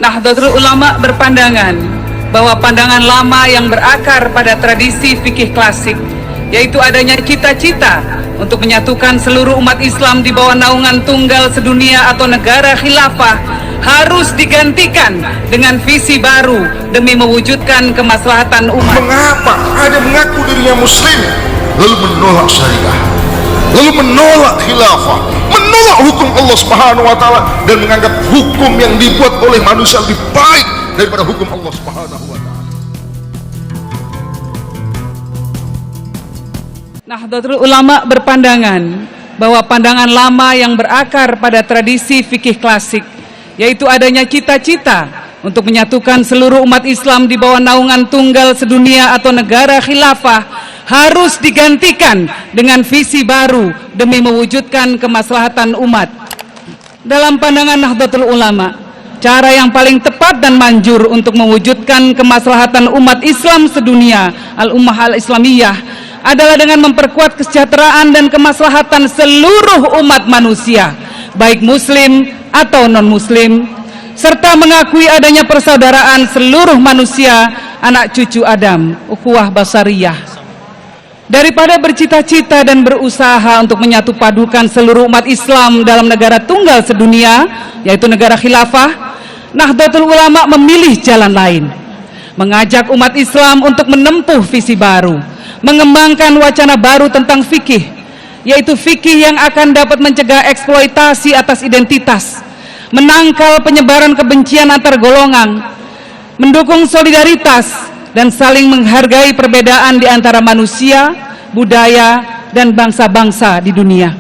Nahdlatul Ulama berpandangan bahwa pandangan lama yang berakar pada tradisi fikih klasik, yaitu adanya cita-cita untuk menyatukan seluruh umat Islam di bawah naungan tunggal sedunia atau negara khilafah, harus digantikan dengan visi baru demi mewujudkan kemaslahatan umat. Mengapa ada mengaku dirinya muslim lalu menolak syariah, lalu menolak khilafah, menolak hukum Allah Subhanahu wa taala, dan menganggap hukum yang dibuat oleh manusia lebih baik daripada hukum Allah Subhanahu wa taala? Nahdlatul Ulama berpandangan bahwa pandangan lama yang berakar pada tradisi fikih klasik, yaitu adanya cita-cita untuk menyatukan seluruh umat Islam di bawah naungan tunggal sedunia atau negara khilafah, harus digantikan dengan visi baru demi mewujudkan kemaslahatan umat. Dalam pandangan Nahdlatul Ulama, cara yang paling tepat dan manjur untuk mewujudkan kemaslahatan umat Islam sedunia, al-ummah al-islamiyah, adalah dengan memperkuat kesejahteraan dan kemaslahatan seluruh umat manusia, baik muslim atau non-muslim, serta mengakui adanya persaudaraan seluruh manusia, anak cucu Adam, ukhuwah basariyah. Daripada bercita-cita dan berusaha untuk menyatu padukan seluruh umat Islam dalam negara tunggal sedunia, yaitu negara khilafah, Nahdlatul Ulama memilih jalan lain, mengajak umat Islam untuk menempuh visi baru, mengembangkan wacana baru tentang fikih, yaitu fikih yang akan dapat mencegah eksploitasi atas identitas, menangkal penyebaran kebencian antar golongan, mendukung solidaritas dan saling menghargai perbedaan di antara manusia, budaya, dan bangsa-bangsa di dunia,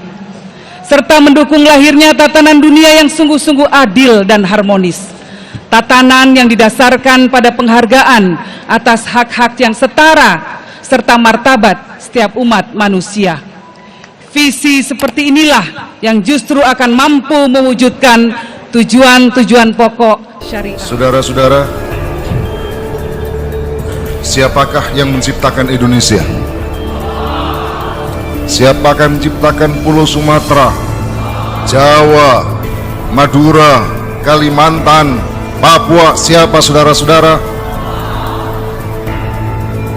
serta mendukung lahirnya tatanan dunia yang sungguh-sungguh adil dan harmonis, tatanan yang didasarkan pada penghargaan atas hak-hak yang setara serta martabat setiap umat manusia. Visi seperti inilah yang justru akan mampu mewujudkan tujuan-tujuan pokok syariah. Saudara-saudara, siapakah yang menciptakan Indonesia? Siapakah yang menciptakan Pulau Sumatera, Jawa, Madura, Kalimantan, Papua? Siapa, saudara-saudara?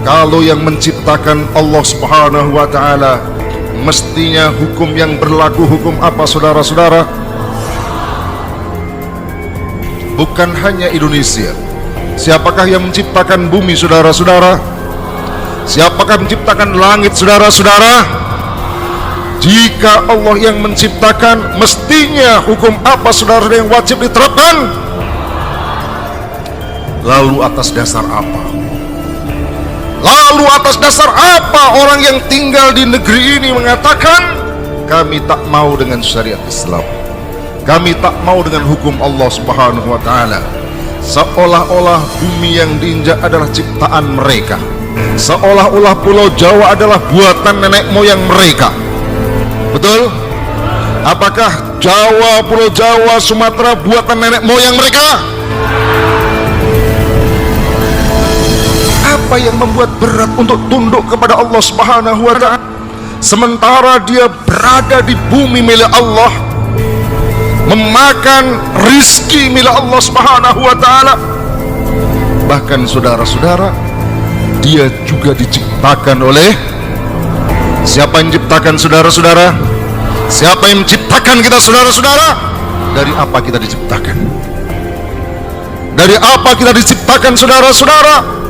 Kalau yang menciptakan Allah Subhanahu wa taala, mestinya hukum yang berlaku hukum apa, saudara-saudara? Bukan hanya Indonesia. Siapakah yang menciptakan bumi, saudara-saudara? Siapakah menciptakan langit, saudara-saudara? Jika Allah yang menciptakan, mestinya hukum apa, saudara, yang wajib diterapkan? Lalu atas dasar apa? Lalu atas dasar apa orang yang tinggal di negeri ini mengatakan kami tak mau dengan syariat Islam, kami tak mau dengan hukum Allah Subhanahu wa taala, seolah-olah bumi yang diinjak adalah ciptaan mereka, seolah-olah Pulau Jawa adalah buatan nenek moyang mereka? Betul? Apakah Jawa, Pulau Jawa, Sumatera buatan nenek moyang mereka? Apa yang membuat berat untuk tunduk kepada Allah Subhanahu wa ta'ala, sementara dia berada di bumi milik Allah, memakan rizki milik Allah Subhanahu wa ta'ala? Bahkan saudara-saudara, dia juga diciptakan oleh siapa? Yang menciptakan, saudara-saudara? Siapa yang menciptakan kita, saudara-saudara? Dari apa kita diciptakan? Dari apa kita diciptakan, saudara-saudara?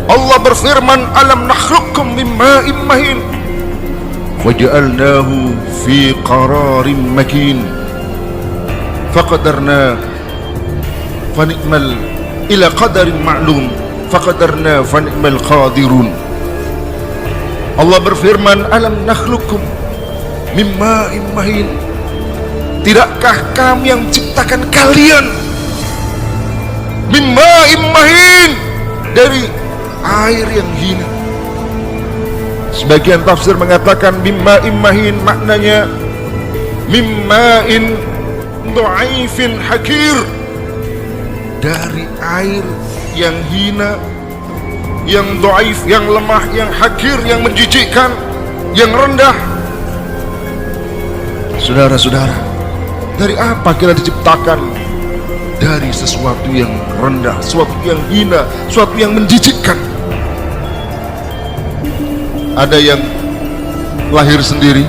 Allah berfirman, alam nakhluqkum min ma'in mahin waja'alnahu fi qararin makin faqadarna fani'mal ila qadarin ma'lum faqadarna fani'mal qadirun. Allah berfirman, alam nakhluqkum min ma'in mahin, tidakkah kami yang menciptakan kalian min ma'in mahin, dari air yang hina? Sebagian tafsir mengatakan mimma'in mahin, maknanya mimma'in dhaifin hakir, dari air yang hina, yang dhaif, yang lemah, yang hakir, yang menjijikkan, yang rendah. Saudara-saudara, dari apa kita diciptakan? dari sesuatu yang rendah, sesuatu yang hina, sesuatu yang menjijikkan. Ada yang lahir sendiri,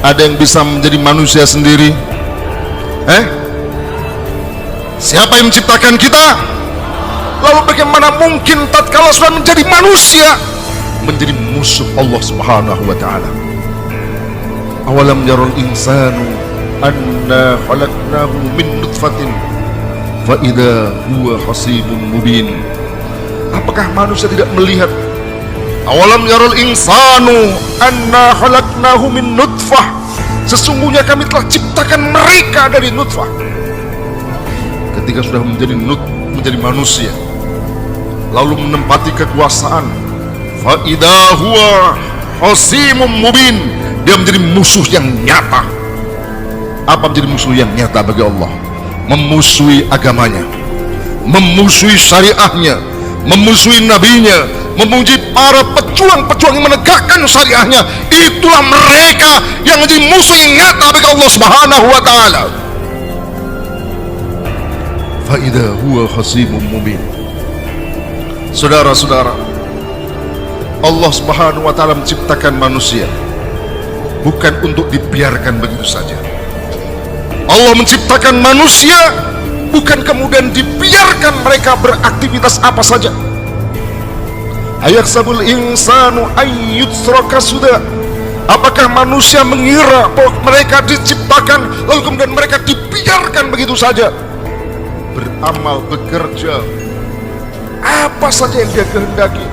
ada yang bisa menjadi manusia sendiri. Siapa yang menciptakan kita? Lalu bagaimana mungkin tatkala sudah menjadi manusia menjadi musuh Allah Subhanahu wa taala? Awalam yarul insanu anna khalaqnahu min nutfatin fa idza huwa khasimun mubin. Apakah manusia tidak melihat? Awalam yarul insanu anna khalaqnahu min nutfah, sesungguhnya kami telah ciptakan mereka dari nutfah. Ketika sudah menjadi manusia, lalu menempati kekuasaan, fa idza huwa khasimun mubin, dia menjadi musuh yang nyata. Apa menjadi musuh yang nyata bagi Allah? Memusuhi agamanya, memusuhi syariahnya, memusuhi nabinya, memuji para pejuang-pejuang yang menegakkan syariahnya. Itulah mereka yang menjadi musuh yang nyata bagi Allah Subhanahu wa taala. Fa idza huwa khasimun mubin. Saudara-saudara, Allah Subhanahu wa taala menciptakan manusia bukan untuk dibiarkan begitu saja. Allah menciptakan manusia bukan kemudian dibiarkan mereka beraktivitas apa saja. Ayaksabul insanu ayyutraka suda. Apakah manusia mengira bahwa mereka diciptakan lalu kemudian mereka dibiarkan begitu saja? Beramal, bekerja apa saja yang dia kehendaki,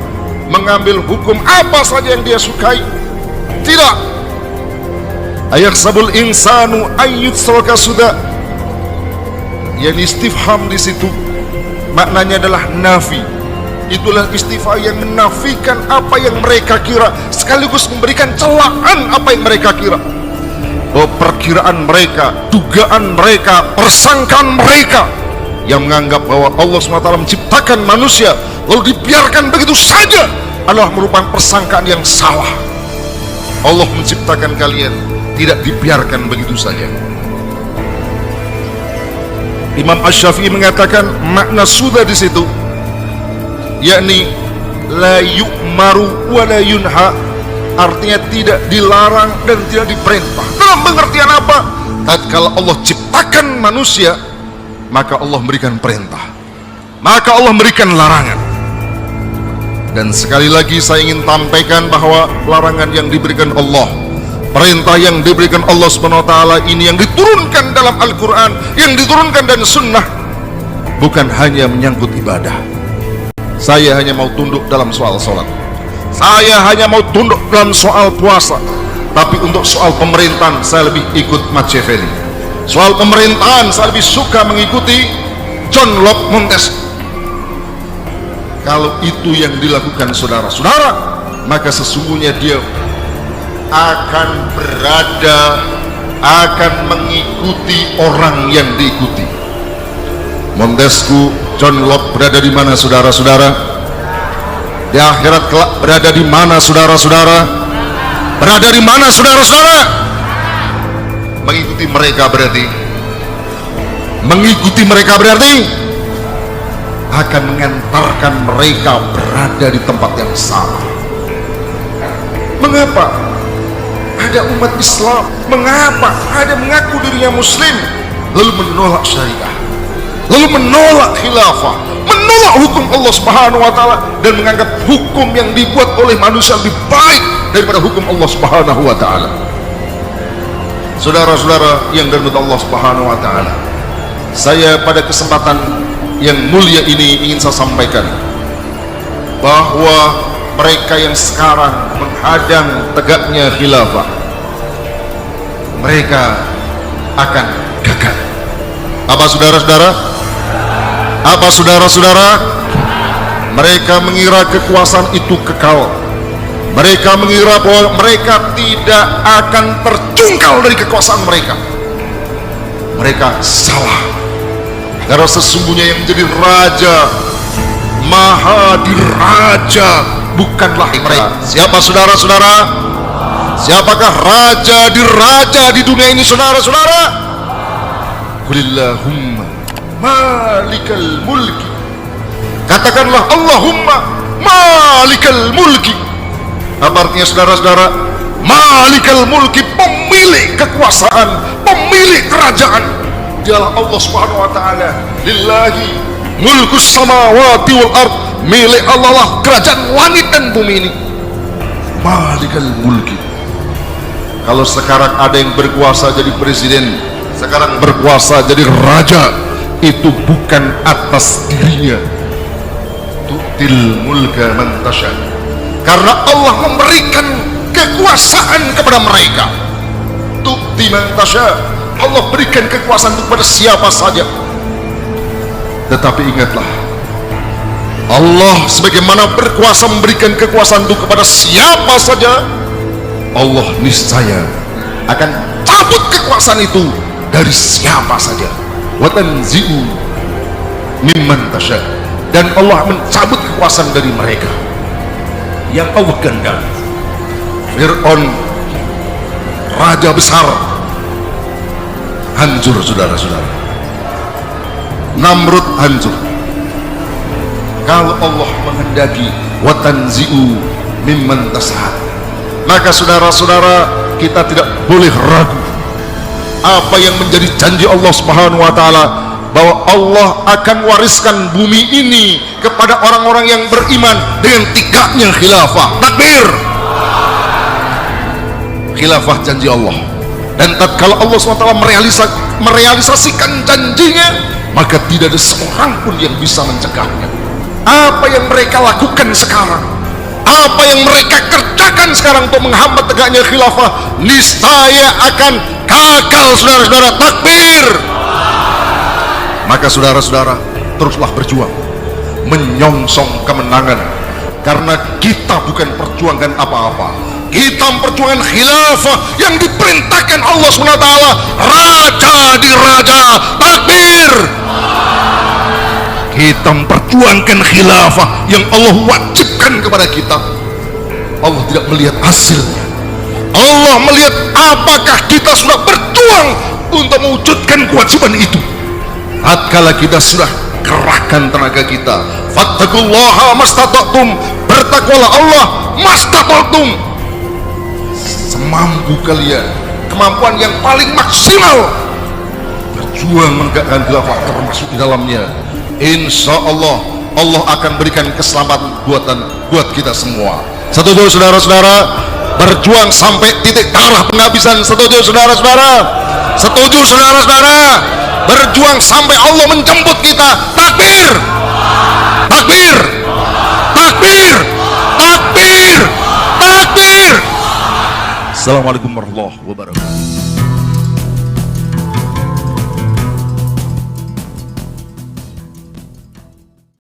mengambil hukum apa saja yang dia sukai. Tidak. Ayaksabul insanu ayyutraka suda. Yang istifham di situ maknanya adalah nafi. Itulah istifham yang menafikan apa yang mereka kira, sekaligus memberikan celaan apa yang mereka kira. Bahwa perkiraan mereka, dugaan mereka, persangkaan mereka yang menganggap bahwa Allah SWT menciptakan manusia lalu dibiarkan begitu saja adalah merupakan persangkaan yang salah. Allah menciptakan kalian tidak dibiarkan begitu saja. Imam Asy-Syafi'i mengatakan makna sudah di situ yakni la yu'maru wa la yunha, artinya tidak dilarang dan tidak diperintah. Dalam pengertian apa? Tatkala Allah ciptakan manusia, maka Allah memberikan perintah, maka Allah memberikan larangan. Dan sekali lagi saya ingin sampaikan bahwa larangan yang diberikan Allah, perintah yang diberikan Allah SWT ini yang diturunkan dalam Al-Quran, yang diturunkan dan Sunnah, bukan hanya menyangkut ibadah. Saya hanya mau tunduk dalam soal sholat, saya hanya mau tunduk dalam soal puasa, tapi untuk soal pemerintahan saya lebih ikut Machiavelli. Soal pemerintahan saya lebih suka mengikuti John Locke Montesquieu. Kalau itu yang dilakukan saudara-saudara, maka sesungguhnya dia akan mengikuti orang yang diikuti. Montesquieu, John Locke berada di mana saudara-saudara? Di akhirat kelak berada di mana saudara-saudara? Berada di mana saudara-saudara? Mengikuti mereka berarti akan mengantarkan mereka berada di tempat yang salah. Mengapa ada umat Islam, mengapa ada mengaku dirinya muslim lalu menolak syariah, lalu menolak khilafah, menolak hukum Allah Subhanahu wa taala dan menganggap hukum yang dibuat oleh manusia lebih baik daripada hukum Allah Subhanahu wa taala? Saudara-saudara yang dirahmati Allah Subhanahu wa taala, saya pada kesempatan yang mulia ini ingin saya sampaikan bahwa mereka yang sekarang menghadang tegaknya khilafah, mereka akan gagal. Apa saudara-saudara? Apa saudara-saudara? Mereka mengira kekuasaan itu kekal. Mereka mengira bahwa mereka tidak akan terjungkal dari kekuasaan mereka. Mereka salah. Karena sesungguhnya yang menjadi raja, maha diraja, bukanlah mereka. Siapa saudara-saudara? Siapakah raja diraja di dunia ini saudara-saudara? Qulillahumma malikal mulki. Katakanlah Allahumma malikal mulki. Apa artinya saudara-saudara? Malikal mulki, pemilik kekuasaan, pemilik kerajaan, dialah Allah Subhanahu wa taala. Lillahi mulkus samawati wal ard, milik Allah lah kerajaan langit dan bumi ini. Malikal mulki. Kalau sekarang ada yang berkuasa jadi presiden, sekarang berkuasa jadi raja, itu bukan atas dirinya. Tu'til mulka man tasha, karena Allah memberikan kekuasaan kepada mereka. Tu'ti man tasha, Allah berikan kekuasaan itu kepada siapa saja. Tetapi ingatlah, Allah sebagaimana berkuasa memberikan kekuasaan itu kepada siapa saja, Allah niscaya akan cabut kekuasaan itu dari siapa saja. Wa tanzi'u mimman tasha, dan Allah mencabut kekuasaan dari mereka yang Allah kehendaki. Fir'aun, raja besar, hancur saudara-saudara. Namrud hancur. Kalau Allah menghendaki wa tanzi'u mimman tasha, maka saudara-saudara, kita tidak boleh ragu apa yang menjadi janji Allah Subhanahu wa taala, bahwa Allah akan wariskan bumi ini kepada orang-orang yang beriman dengan tegaknya khilafah. Takbir. Khilafah janji Allah, dan tatkala Allah SWT merealisasikan janjinya, maka tidak ada seorang pun yang bisa mencegahnya. Apa yang mereka lakukan sekarang, apa yang mereka kerjakan sekarang untuk menghambat tegaknya khilafah, niscaya akan gagal saudara-saudara. Takbir. Maka saudara-saudara, teruslah berjuang menyongsong kemenangan, karena kita bukan perjuangkan apa-apa, kita memperjuangkan khilafah yang diperintahkan Allah SWT, raja di raja. Takbir. Kita memperjuangkan khilafah yang Allah wajibkan kepada kita. Allah tidak melihat hasilnya, Allah melihat apakah kita sudah berjuang untuk mewujudkan kewajiban itu. Tatkala kita sudah kerahkan tenaga kita, fattaqullaha mastata'tum, bertakwalah Allah mastata'tum, semampu kalian, kemampuan yang paling maksimal, berjuang menegakkan khilafah termasuk di dalamnya. Insya Allah Allah akan berikan keselamatan buat kita semua. Setuju saudara-saudara? Berjuang sampai titik darah penghabisan. Setuju saudara-saudara? Setuju saudara-saudara? Berjuang sampai Allah menjemput kita. Takbir. Takbir. Takbir. Takbir. Takbir. Assalamualaikum warahmatullahi wabarakatuh.